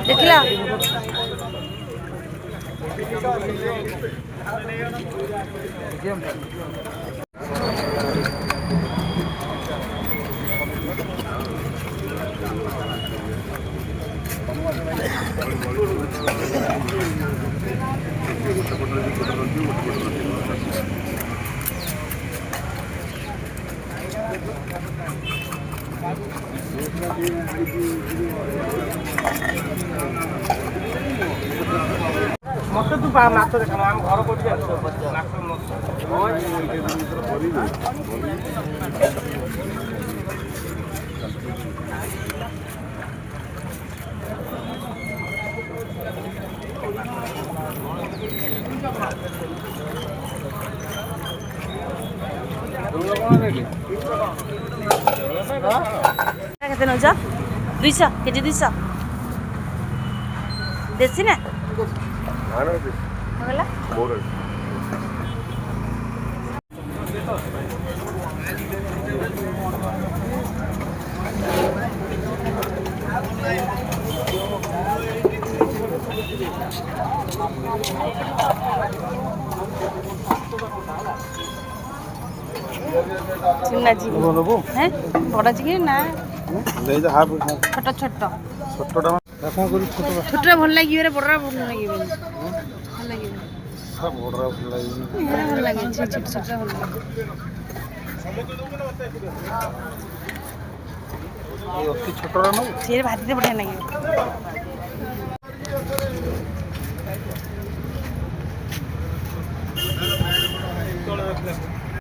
ଦେଖିଲା ମତେ ତୁ ମାଛ ଦେଖା ଆମ ଘର କୋଉଠି କେତେ ନେଉଛ 200 କେଜି 200 ଦେଶୀ ନା ହେଲା চিংড়া চিংড়ি হ্যাঁ বড় চিংড়ি না ছোট ছোট ছোটটা ভাল লাগিব রে বড়রা ভাল লাগিব ভাল লাগিব ভাল লাগে ছোট ছোট ভাল লাগে ছোটরা ସିଏ ଭାଜିତେ ବଢ଼ିଆ ଲାଗିବ